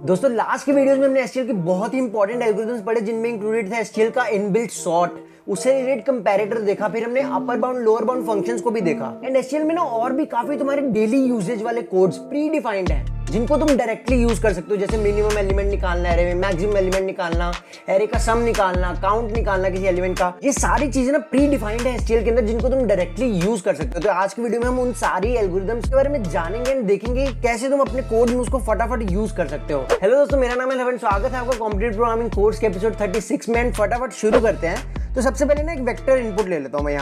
दोस्तों लास्ट के वीडियोस में हमने एसटीएल की बहुत ही इंपॉर्टेंट एल्गोरिथम्स पढ़े जिनमें इंक्लूडेड था एसटीएल का इनबिल्ट सॉर्ट, उससे रिलेटेड कंपैरेटर देखा, फिर हमने upper bound lower bound functions को भी देखा। एंड एसटीएल में ना और भी काफी तुम्हारे डेली यूजेज वाले कोड्स प्री डिफाइंड हैं जिनको तुम डायरेक्टली यूज कर सकते हो, जैसे मिनिमम एलिमेंट निकालना है एरे में, मैक्सिमम एलिमेंट निकालना, एरे का सम निकालना, काउंट निकालना किसी एलिमेंट का। ये सारी चीजें ना प्री डिफाइंड है एसटीएल के अंदर जिनको तुम डायरेक्टली यूज कर सकते हो। तो आज की वीडियो में हम उन सारी एल्गोरिथम्स के बारे में जानेंगे एंड देखेंगे कैसे तुम अपने कोड में उसको फटाफट यूज कर सकते हो। हेलो दोस्तों, मेरा नाम है लवन, स्वागत है आपका कॉम्पिटिटिव प्रोग्रामिंग कोर्स के एपिसोड 36 में। एंड फटाफट शुरू करते हैं। तो सबसे पहले ना एक वेक्टर इनपुट ले लेता हूं मैं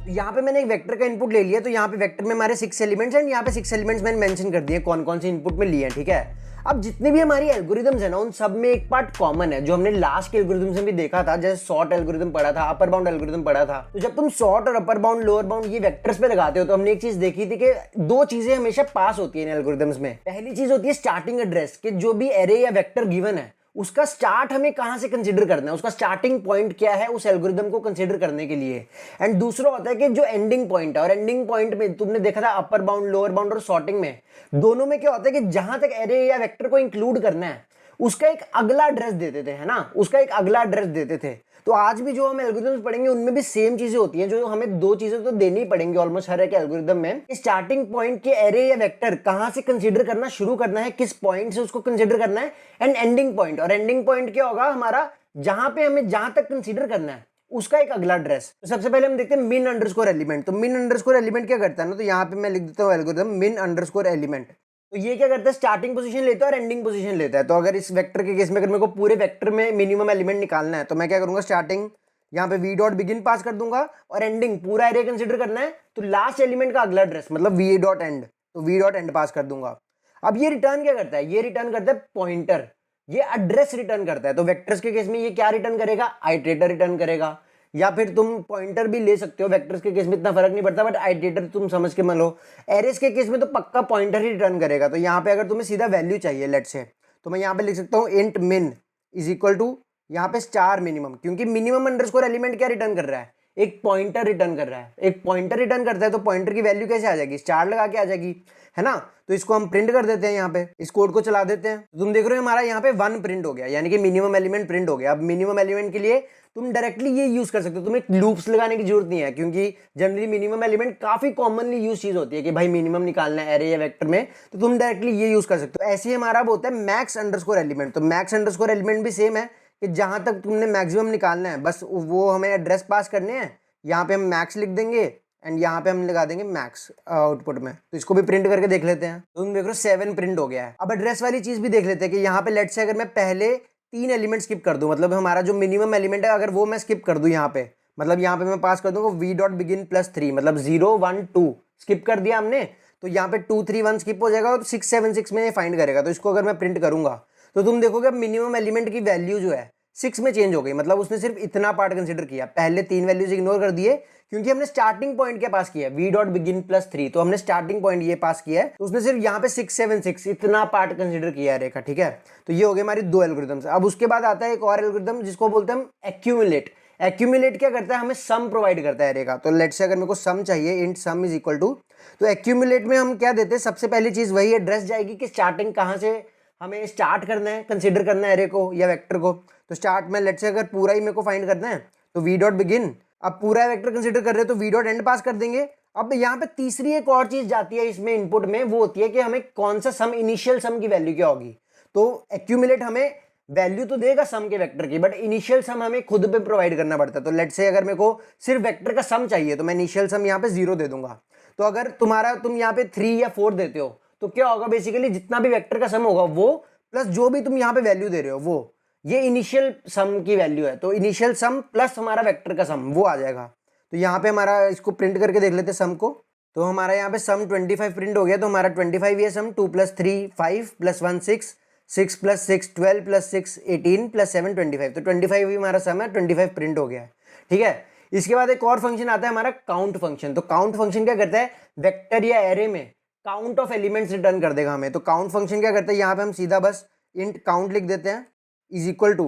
यहाँ पे मैंने एक वेक्टर का इनपुट ले लिया। तो यहाँ पे वेक्टर में हमारे 6 एलिमेंट्स हैं। यहाँ पे 6 एलिमेंट्स मैंने मेंशन कर दिए कौन कौन से इनपुट में लिए हैं, ठीक है। अब जितने भी हमारी एल्गोरिथम्स है ना, उन सब में एक पार्ट कॉमन है जो हमने लास्ट के एल्गोरिथम से भी देखा था। जैसे सॉर्ट एल्गोरिथम पढ़ा था, अपर बाउंड एल्गोरिथम पढ़ा था। तो जब तुम सॉर्ट और अपर बाउंड लोअर बाउंड ये वेक्टर्स पे लगाते हो तो हमने एक चीज देखी थी कि दो चीजें हमेशा पास होती है इन एल्गोरिथम्स में। पहली चीज होती है स्टार्टिंग एड्रेस, कि जो भी एरे या वेक्टर गिवन है उसका स्टार्ट हमें कहां से कंसीडर करना है, उसका स्टार्टिंग पॉइंट क्या है उस एल्गोरिथम को कंसीडर करने के लिए। एंड दूसरा होता है कि जो एंडिंग पॉइंट है, और एंडिंग पॉइंट में तुमने देखा था अपर बाउंड लोअर बाउंड और सॉर्टिंग में दोनों में क्या होता है कि जहां तक एरे या वेक्टर को इंक्लूड करना है उसका एक अगला एड्रेस देते थे, है ना, उसका एक अगला एड्रेस देते थे। तो आज भी जो हम एल्गोरिथम्स पढ़ेंगे उनमें भी सेम चीजें होती हैं, जो हमें दो चीजें तो देनी पड़ेंगी ऑलमोस्ट हर एक एल्गोरिथम में। स्टार्टिंग पॉइंट के एरे या वेक्टर कहां से कंसीडर करना शुरू करना है, किस पॉइंट से उसको कंसीडर करना है, एंड एंडिंग पॉइंट। और एंडिंग पॉइंट क्या होगा हमारा, जहां पे हमें जहां तक कंसीडर करना है उसका एक अगला एड्रेस। तो सबसे पहले हम देखते हैं मिन अंडरस्कोर एलिमेंट। तो मिन अंडरस्कोर एलिमेंट क्या करता है ना, तो यहाँ पे मैं लिख देता हूँ एल्गोरिथम मिन अंडरस्कोर एलिमेंट। तो ये क्या करता है, स्टार्टिंग पोजीशन लेता है और एंडिंग पोजीशन लेता है। तो अगर इस वेक्टर के केस में अगर मेरे को पूरे वेक्टर में मिनिमम एलिमेंट निकालना है तो मैं क्या करूंगा, स्टार्टिंग यहाँ पे वी डॉट बिगिन पास कर दूंगा और एंडिंग पूरा एरे कंसीडर करना है तो लास्ट एलिमेंट का अगला एड्रेस मतलब वी डॉट एंड, तो वी डॉट एंड पास कर दूंगा। अब ये रिटर्न क्या करता है, ये रिटर्न करता है पॉइंटर, ये एड्रेस रिटर्न करता है। तो वेक्टर्स के केस में ये क्या रिटर्न करेगा, आइटरेटर रिटर्न करेगा, या फिर तुम पॉइंटर भी ले सकते हो। वेक्टर्स के केस में इतना फर्क नहीं पड़ता, बट आइटरेटर तुम समझ के मान लो। एरेस के केस में तो पक्का पॉइंटर ही रिटर्न करेगा। तो यहाँ पे अगर तुम्हें सीधा वैल्यू चाहिए लेट से, तो मैं यहाँ पे लिख सकता हूँ इंट मिन इज इक्वल टू यहाँ पे स्टार मिनिमम, क्योंकि मिनिमम अंडरस्कोर एलिमेंट क्या रिटर्न कर रहा है, एक पॉइंटर रिटर्न कर रहा है। एक पॉइंटर रिटर्न करता है तो पॉइंटर की वैल्यू कैसे आ जाएगी, स्टार लगा के आ जाएगी, है ना। तो इसको हम प्रिंट कर देते हैं, यहाँ पे इस कोड को चला देते हैं। तो तुम देख रहे हो हमारा यहाँ पे 1 प्रिंट हो गया, यानी कि मिनिमम एलिमेंट प्रिंट हो गया। अब मिनिमम एलिमेंट के लिए तुम डायरेक्टली ये यूज कर सकते हो, तुम्हें लूप्स लगाने की जरूरत नहीं है, क्योंकि जनरली मिनिमम एलिमेंट काफी कॉमनली यूज चीज होती है कि भाई मिनिमम निकालना है एरे या वेक्टर में, तो तुम डायरेक्टली ये यूज कर सकते हो। ऐसे ही हमारा होता है मैक्स अंडरस्कोर एलिमेंट। तो मैक्स अंडरस्कोर एलिमेंट भी सेम है कि जहां तक तुमने मैक्सिमम निकालना है बस वो हमें एड्रेस पास करने हैं। यहाँ पे हम मैक्स लिख देंगे एंड यहाँ पे हम लगा देंगे मैक्स आउटपुट में। तो इसको भी प्रिंट करके देख लेते हैं। तो तुम देख रहे हो 7 प्रिंट हो गया है। अब एड्रेस वाली चीज भी देख लेते हैं कि यहाँ पे लेट से अगर मैं पहले 3 एलिमेंट स्किप कर दूं, मतलब हमारा जो मिनिमम एलिमेंट है अगर वो मैं स्किप कर दूं यहाँ पे, मतलब यहाँ पे मैं पास कर दूंगा वी डॉट बिगिन +3, मतलब 0 1 2 स्किप कर दिया हमने। तो यहाँ पे 2 3 1 स्किप हो जाएगा और 6 7 6 में फाइंड करेगा। तो इसको अगर मैं प्रिंट करूंगा तो तुम देखोगे अब मिनिमम एलिमेंट की वैल्यू जो है 6 में चेंज हो गई। मतलब उसने सिर्फ इतना पार्ट कंसीडर किया, पहले 3 वैल्यूज इग्नोर कर दिए, क्योंकि हमने स्टार्टिंग पॉइंट क्या पास किया है, वी डॉट बिगिन +3। तो हमने स्टार्टिंग पॉइंट ये पास किया है, तो उसने सिर्फ यहाँ पे 6 7 6 इतना पार्ट कंसीडर किया है रेखा, ठीक है। तो ये हो गए हमारी 2 एल्गोरिथम्स। अब उसके बाद आता है एक और एल्गोरिथम जिसको बोलते हैं हम एक्यूमुलेट। एक्यूमुलेट क्या करता है, हमें सम प्रोवाइड करता है रेखा। तो लेट से अगर मेरे को सम चाहिए, int sum is equal to, तो एक्यूमुलेट में हम क्या देते हैं, सबसे पहली चीज वही एड्रेस जाएगी कि स्टार्टिंग कहाँ से हमें स्टार्ट करना है, कंसीडर करना है एरे को या वेक्टर को। तो स्टार्ट में लेट से अगर पूरा ही मेरे को फाइंड करना है तो वी डॉट बिगिन, अब पूरा वेक्टर कंसीडर कर रहे हैं तो वी डॉट एंड पास कर देंगे। अब यहाँ पे तीसरी एक और चीज जाती है इसमें इनपुट में, वो होती है कि हमें कौन सा सम, इनिशियल सम की वैल्यू क्या होगी। तो एक्यूमुलेट हमें वैल्यू तो देगा सम के वेक्टर की, बट इनिशियल सम हमें खुद पे प्रोवाइड करना पड़ता है। तो लेट से अगर मेरे को सिर्फ वेक्टर का सम चाहिए तो मैं इनिशियल सम यहाँ पे 0 दे दूंगा। तो अगर तुम यहाँ पे 3 या 4 देते हो तो क्या होगा, बेसिकली जितना भी वेक्टर का सम होगा वो प्लस जो भी तुम यहाँ पे वैल्यू दे रहे हो वो, ये इनिशियल सम की वैल्यू है। तो इनिशियल सम प्लस हमारा वेक्टर का सम वो आ जाएगा। तो यहाँ पे हमारा इसको प्रिंट करके देख लेते हैं सम को। तो हमारा यहाँ पे सम 25 प्रिंट हो गया। तो हमारा 25 ये सम 2 + 3 5 + 1 6 6 + 6 12 + 6 18 + 7 25। तो 25 भी हमारा सम है, 25 प्रिंट हो गया है, ठीक है। इसके बाद एक और फंक्शन आता है हमारा काउंट फंक्शन। तो काउंट फंक्शन क्या करता है, वेक्टर या एरे में काउंट ऑफ एलिमेंट्स रिटर्न कर देगा हमें। तो काउंट फंक्शन क्या करता है, यहाँ पे हम सीधा बस इंट काउंट लिख देते हैं इज इक्वल टू,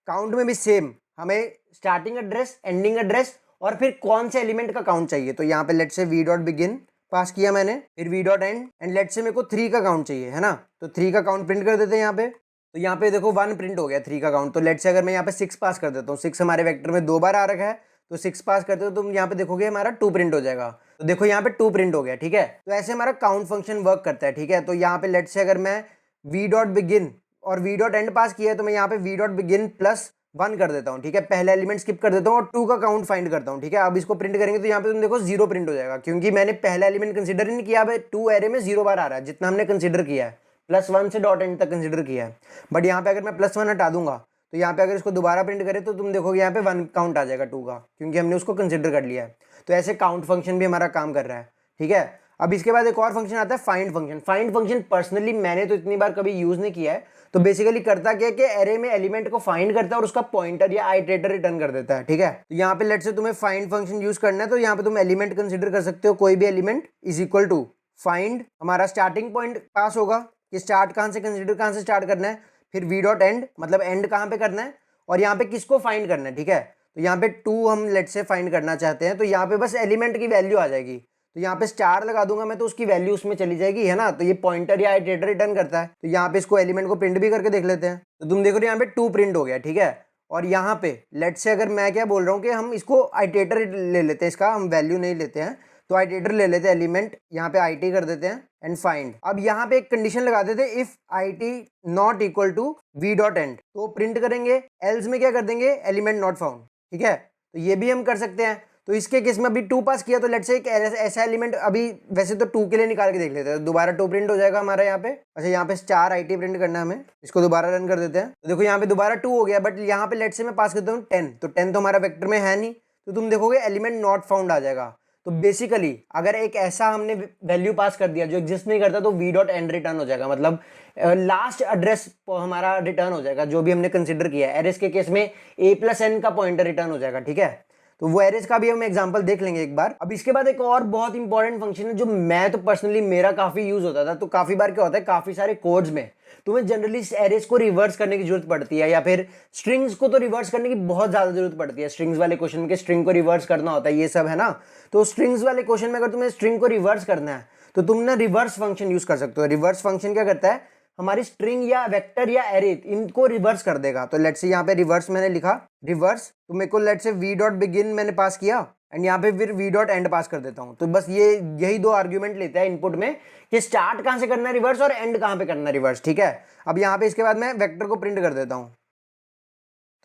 काउंट में भी सेम हमें स्टार्टिंग एड्रेस, एंडिंग एड्रेस और फिर कौन से एलिमेंट का काउंट चाहिए। तो यहाँ पे लेट से वी डॉट बिगिन पास किया मैंने, फिर वी डॉट एंड लेट से मेरे को 3 का काउंट चाहिए, है ना, तो 3 का काउंट प्रिंट कर देते हैं यहाँ पे। तो यहाँ पे देखो 1 प्रिंट हो गया 3 का काउंट। तो लेट से अगर मैं यहाँ पे 6 पास कर देता हूँ, 6 हमारे वेक्टर में 2 बार आ रखा है, तो 6 पास करते हो तो तुम यहाँ पे देखोगे हमारा 2 प्रिंट हो जाएगा। तो देखो यहाँ पे 2 प्रिंट हो गया, ठीक है। तो ऐसे हमारा काउंट फंक्शन वर्क करता है, ठीक है। तो यहाँ पे लेट से अगर मैं वी डॉट बिगिन और वी डॉट एंड पास किया है, तो मैं यहाँ पे वी डॉट बिगिन प्लस 1 कर देता हूँ, ठीक है। पहला एलिमेंट स्किप कर देता हूँ और 2 का काउंट फाइंड करता हूँ, ठीक है। अब इसको प्रिंट करेंगे तो यहाँ पे तुम देखो 0 प्रिंट हो जाएगा, क्योंकि मैंने पहला एलिमेंट कंसीडर ही नहीं किया। 2 एरे में 0 बार आ रहा है जितना हमने कंसीडर किया है, +1 से डॉट एंड तक कंसीडर किया है। बट यहाँ पे अगर मैं +1 हटा दूंगा तो यहाँ पे अगर इसको दोबारा प्रिंट करें तो तुम देखोगे यहाँ पे 1 काउंट आ जाएगा 2 का, क्योंकि हमने उसको कंसीडर कर लिया है। तो ऐसे काउंट फंक्शन भी हमारा काम कर रहा है, ठीक है। अब इसके बाद एक और फंक्शन आता है find function. Find function personally मैंने तो इतनी बार कभी यूज नहीं किया है। तो बेसिकली करता क्या है कि एरे में एलिमेंट को फाइंड करता है और उसका पॉइंटर या आइटरेटर रिटर्न कर देता है, ठीक है। तो यहाँ पे लेट से तुम्हें फाइंड फंक्शन यूज करना है, तो यहाँ पे तुम एलिमेंट कंसीडर कर सकते हो, कोई भी element is equal to find, हमारा स्टार्टिंग पॉइंट पास होगा कि स्टार्ट कहाँ से कंसीडर कहाँ से स्टार्ट करना है, फिर वी डॉट एंड मतलब एंड कहाँ पे करना है और यहाँ पे किसको फाइंड करना है, ठीक है। तो यहाँ पे 2 हम लेट से फाइंड करना चाहते हैं, तो यहाँ पे बस एलिमेंट की वैल्यू आ जाएगी। तो यहाँ पे स्टार लगा दूंगा मैं, तो उसकी वैल्यू उसमें चली जाएगी, है ना। तो ये पॉइंटर या आइटरेटर रिटर्न करता है। तो यहाँ पे इसको एलिमेंट को प्रिंट भी करके देख लेते हैं। तो तुम देखो यहाँ पे 2 प्रिंट हो गया, ठीक है। और यहाँ पे लेट से अगर मैं क्या बोल रहा हूँ कि हम इसको आइटरेटर ले लेते हैं, इसका हम वैल्यू नहीं लेते हैं, तो आइटरेटर ले लेते हैं एलिमेंट, यहाँ पे आई टी कर देते हैं एंड फाइंड। अब यहाँ पे एक कंडीशन लगा देते हैं, if I T not equal to V dot end, तो प्रिंट करेंगे, एल्स में क्या कर देंगे एलिमेंट नॉट फाउंड, ठीक है। तो ये भी हम कर सकते हैं। तो इसके केस में अभी 2 पास किया, तो लेट से एक ऐसा एलिमेंट, अभी वैसे तो 2 के लिए निकाल के देख लेते हैं, दोबारा 2 प्रिंट हो जाएगा हमारा यहाँ पे। अच्छा यहाँ पे स्टार आई टी प्रिंट करना है हमें, इसको दोबारा रन कर देते हैं। तो देखो यहाँ पे दोबारा 2 हो गया, बट यहाँ पे लेट से मैं पास करता हूँ 10, तो 10 तो हमारा वेक्टर में है नहीं, तो तुम देखोगे एलिमेंट नॉट फाउंड आ जाएगा। तो बेसिकली अगर एक ऐसा हमने वैल्यू पास कर दिया जो एग्जिस्ट नहीं करता, तो वी डॉट एंड रिटर्न हो जाएगा, मतलब लास्ट एड्रेस हमारा रिटर्न हो जाएगा जो भी हमने कंसीडर किया है। एरेस के केस में a+n का पॉइंटर रिटर्न हो जाएगा, ठीक है। तो वो एरेस का भी हम एग्जांपल देख लेंगे एक बार। अब इसके बाद एक और बहुत इंपॉर्टेंट फंक्शन है जो मैं तो पर्सनली मेरा काफी यूज होता था। तो काफी बार क्या होता है, काफी सारे कोड्स में तुम्हें जनरली एरेस को रिवर्स करने की जरूरत पड़ती है, या फिर स्ट्रिंग्स को तो रिवर्स करने की बहुत ज्यादा जरूरत पड़ती है। स्ट्रिंग्स वाले क्वेश्चन में स्ट्रिंग को रिवर्स करना होता है, ये सब है ना। तो स्ट्रिंग्स वाले क्वेश्चन में अगर तुम्हें स्ट्रिंग को रिवर्स करना है तो तुम ना रिवर्स फंक्शन यूज कर सकते हो। रिवर्स फंक्शन क्या करता है, हमारी स्ट्रिंग या वेक्टर या एरे इनको रिवर्स कर देगा। तो लेट से यहाँ पे रिवर्स मैंने लिखा रिवर्स, तो मेरे को लेट से वी डॉट बिगिन मैंने पास किया एंड यहाँ पे फिर वी डॉट एंड पास कर देता हूँ। तो बस यही 2 आर्ग्यूमेंट लेता है इनपुट में कि स्टार्ट कहाँ से करना है रिवर्स और एंड कहाँ पे करना है रिवर्स, ठीक है। अब यहाँ पे इसके बाद मैं वेक्टर को प्रिंट कर देता हूँ।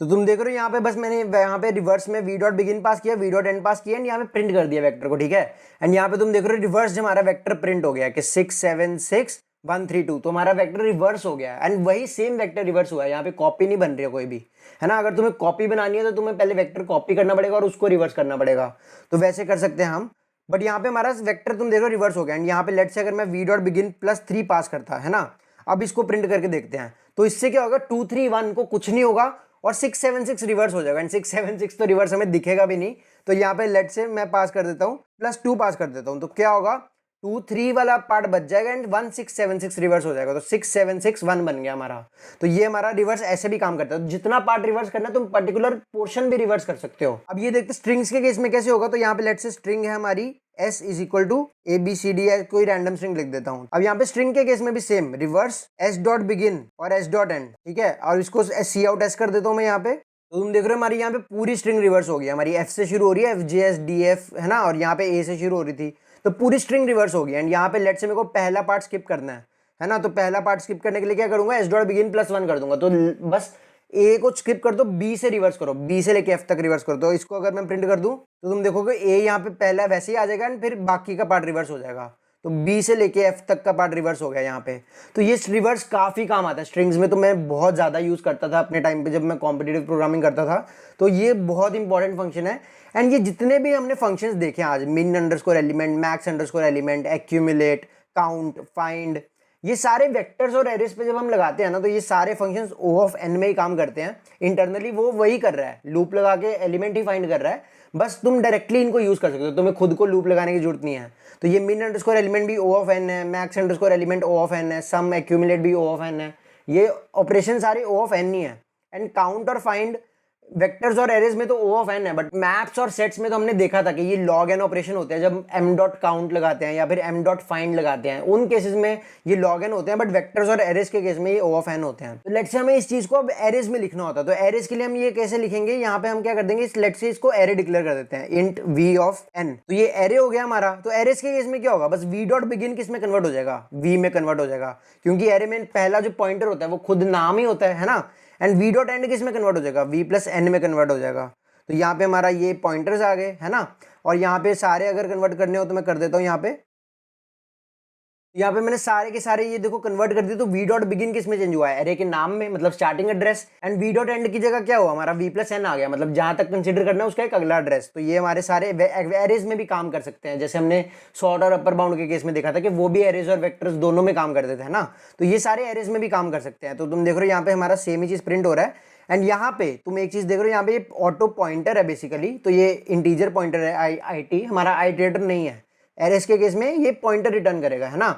तो तुम देख रहे हो यहाँ पे बस मैंने यहाँ पे रिवर्स में वी डॉट बिगिन पास किया, वी डॉट एंड पास किया एंड यहाँ पे प्रिंट कर दिया वेक्टर को, ठीक है। एंड यहाँ पे तुम देख रहे हो रिवर्स जो हमारा वेक्टर प्रिंट हो गया कि 6 7 6 1 3 2, तो हमारा वेक्टर रिवर्स हो गया एंड वही सेम वेक्टर रिवर्स हुआ है। यहाँ पे कॉपी नहीं बन रही है कोई भी, है ना। अगर तुम्हें कॉपी बनानी है तो तुम्हें पहले वेक्टर कॉपी करना पड़ेगा और उसको रिवर्स करना पड़ेगा, तो वैसे कर सकते हैं हम। बट यहाँ पे हमारा वेक्टर तुम देखो रिवर्स हो गया एंड यहाँ पे लेट से अगर मैं वी डॉट बिगिन +3 पास करता है ना, अब इसको प्रिंट करके देखते हैं। तो इससे क्या होगा, 2 3 1 को कुछ नहीं होगा और 6 7 6 रिवर्स हो जाएगा एंड 6 7 6 तो रिवर्स हमें दिखेगा भी नहीं। तो यहाँ पे लेट से मैं पास कर देता हूँ +2 पास कर देता हूँ, तो क्या होगा 2 3 वाला पार्ट बच जाएगा एंड 1 6 7 6 रिवर्स हो जाएगा। तो 6 7 6 1 बन गया हमारा। तो ये हमारा रिवर्स ऐसे भी काम करता है। तो जितना पार्ट रिवर्स करना है तुम पर्टिकुलर पोर्शन भी रिवर्स कर सकते हो। अब ये देखते स्ट्रिंग्स के केस में कैसे होगा। तो यहाँ पे लेट से स्ट्रिंग है हमारी s is equal to ABCD है, कोई रैंडम स्ट्रिंग लिख देता हूँ। अब यहाँ पे स्ट्रिंग के केस में भी same reverse s dot begin और s डॉट एंड, ठीक है। और इसको सी आउट एस कर देता हूँ मैं यहाँ पे। तो तुम देख रहे हो हमारी यहाँ पे पूरी स्ट्रिंग रिवर्स हो गई। हमारी f से शुरू हो रही है FGSDF, है ना, और यहाँ पे a से शुरू हो रही थी, तो पूरी स्ट्रिंग रिवर्स होगी। एंड यहाँ पे लेट से मेरे को पहला पार्ट स्किप करना है ना। तो पहला पार्ट स्किप करने के लिए क्या करूंगा, s डॉट बिगिन +1 कर दूंगा। तो बस a को स्किप कर दो, b से रिवर्स करो, b से लेके f तक रिवर्स कर दो। इसको अगर मैं प्रिंट कर दूं तो तुम देखोगे a यहाँ पे पहला वैसे ही आ जाएगा एंड फिर बाकी का पार्ट रिवर्स हो जाएगा। तो b से लेके f तक का पार्ट रिवर्स हो गया यहाँ पे। तो ये रिवर्स काफी काम आता है स्ट्रिंग्स में, तो मैं बहुत ज्यादा यूज करता था अपने टाइम पे जब मैं कॉम्पिटिटिव प्रोग्रामिंग करता था। तो ये बहुत इंपॉर्टेंट फंक्शन है। एंड ये जितने भी हमने फंक्शंस देखे आज, मिन underscore element, max underscore element, accumulate, count, find, ये सारे वेक्टर्स और एरेस पे जब हम लगाते हैं ना, तो ये सारे फंक्शंस O ऑफ n में ही काम करते हैं। इंटरनली वो वही कर रहा है, लूप लगा के एलिमेंट ही फाइंड कर रहा है। बस तुम डायरेक्टली इनको यूज कर सकते हो, तुम्हें खुद को लूप लगाने की जरूरत नहीं है। तो ये मिन अंडरस्कोर एलिमेंट भी O ऑफ n है, max underscore element O of n है, सम एक्यूमुलेट भी O ऑफ n है। ये ऑपरेशन सारे O ऑफ n ही है। एंड काउंट और फाइंड वेक्टर्स और एरेज में तो ओ ऑफ एन है, बट मैप्स और सेट्स में तो हमने देखा था कि ये लॉग एन ऑपरेशन होते हैं जब एम डॉट काउंट लगाते हैं या फिर एम डॉट फाइंड लगाते हैं, उन केसेस में ये लॉग एन होते हैं, बट वेक्टर्स और एरेज के केस में ये ओ ऑफ एन होते हैं। तो लेट्स से हमें इस चीज को अब एरेज में लिखना होता है, तो एरेज के लिए हम ये कैसे लिखेंगे, यहाँ पे हम क्या कर देंगे, लेट्स से इसको एरे डिक्लेयर कर देते हैं, इंट वी ऑफ एन। तो ये एरे हो गया हमारा। तो एरेज के केस में क्या होगा, बस वी डॉट बिगिन किस में कन्वर्ट हो जाएगा, वी में कन्वर्ट हो जाएगा, क्योंकि एरे में पहला जो पॉइंटर होता है वो खुद नाम ही होता है ना। एंड वी डॉट एंड किस में कन्वर्ट हो जाएगा, वी प्लस एन में कन्वर्ट हो जाएगा। तो यहाँ पे हमारा ये पॉइंटर्स आ गए है ना, और यहाँ पे सारे अगर कन्वर्ट करने हो तो मैं कर देता हूँ यहाँ पे मैंने सारे के सारे ये देखो कन्वर्ट कर दिए। तो वी डॉट बिगिन किस में चेंज हुआ है, एरे के नाम में, मतलब starting address. And we dot and की जगह क्या हुआ हमारा, वी प्लस एन आ गया, मतलब जहां तक कंसीडर करना है उसका एक अगला एड्रेस। तो ये हमारे सारे एरेज में भी काम कर सकते हैं, जैसे हमने सॉर्ट और अपर बाउंड के केस में देखा था कि वो भी एरेज और वेक्टर्स दोनों में काम करते थे ना। तो ये सारे एरेज में भी काम कर सकते हैं। तो तुम देख रहे हो यहाँ पे हमारा सेम ही चीज प्रिंट हो रहा है। एंड यहाँ पे तुम एक चीज देख रहे हो, यहाँ पे ये ऑटो पॉइंटर है बेसिकली, तो ये इंटीजर पॉइंटर है, आई टी हमारा आइटरेटर नहीं है। एरेज के केस में ये पॉइंटर रिटर्न करेगा है ना।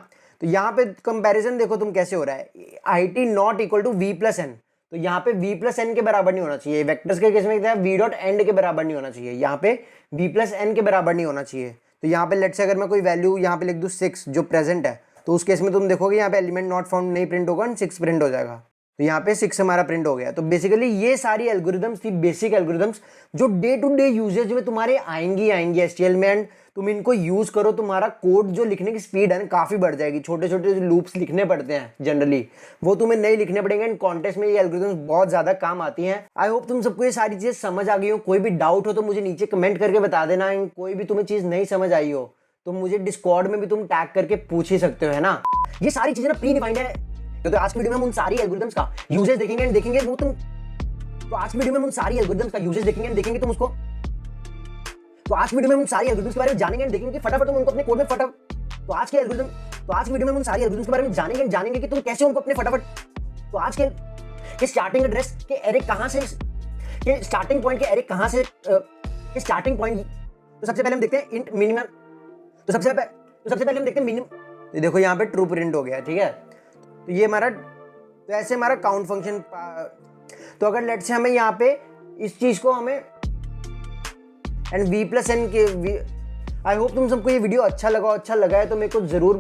तो यहाँ पे कंपैरिजन देखो तुम कैसे हो रहा है, I T not equal to V plus N. तो यहाँ पे वी प्लस एन के बराबर नहीं होना चाहिए, वेक्टर्स के केस में क्या है, वी डॉट एंड के बराबर नहीं होना चाहिए, यहाँ पे वी प्लस एन के बराबर नहीं होना चाहिए। तो यहाँ पे लेट्स से अगर मैं कोई वैल्यू यहाँ पे लिख दूँ 6 जो प्रेजेंट है, तो उस केस में तुम देखोगे यहाँ पे एलिमेंट नॉट फाउंड नहीं प्रिंट होगा, 6 प्रिंट हो जाएगा। तो यहाँ पे 6 हमारा प्रिंट हो गया। तो बेसिकली ये सारी एल्गोरिदम्स थी, बेसिक एल्गोरिदम्स जो डे टू डे यूजेज में तुम्हारे आएंगी एसटीएल में। एंड तुम इनको यूज करो, तुम्हारा कोड जो लिखने की स्पीड है ना काफी बढ़ जाएगी। छोटे छोटे जो लूप्स लिखने पड़ते हैं जनरली, वो तुम्हें नहीं लिखने पड़ेंगे। एंड कॉन्टेक्स्ट में ये एल्गोरिदम्स बहुत ज्यादा काम आती हैं। आई होप तुम सबको ये सारी चीजें समझ आ गई हो। कोई भी डाउट हो तो मुझे नीचे कमेंट करके बता देना। कोई भी तुम्हें चीज नहीं समझ आई हो तो मुझे डिस्कॉर्ड में भी तुम टैग करके पूछ ही सकते हो है ना। ये सारी चीजें ना प्री डिफाइंड है। तो आज की वीडियो में हम उन सारी एल्गोरिदम्स का यूजेस देखेंगे एंड देखेंगे वो तुम। तो आज की वीडियो में हम उन सारी एल्गोरिदम्स का यूजेस देखेंगे एंड देखेंगे तुम उसको। तो आज की वीडियो में हम सारी एल्गोरिदम्स के बारे में जानेंगे एंड देखेंगे कि फटाफट तुम उनको अपने कोड में तो आज की वीडियो में हम सारी एल्गोरिदम्स के बारे में जानेंगे कि तुम कैसे उनको अपने फटाफट। तो आज के स्टार्टिंग एड्रेस के एरे कहां से, के स्टार्टिंग पॉइंट के एरे कहां से, के स्टार्टिंग पॉइंट। तो सबसे पहले हम देखते हैं इंट मिनिमम। तो सबसे पहले हम देखते हैं मिनिमम। तो देखो यहाँ पे ट्रू प्रिंट हो गया, ठीक है। तो ये हमारा, तो ऐसे हमारा काउंट फंक्शन। तो अगर लेट से हमें यहाँ पे इस चीज को हमें एंड वी प्लस एन के, आई होप तुम सबको ये वीडियो अच्छा लगा है तो मेरे को जरूर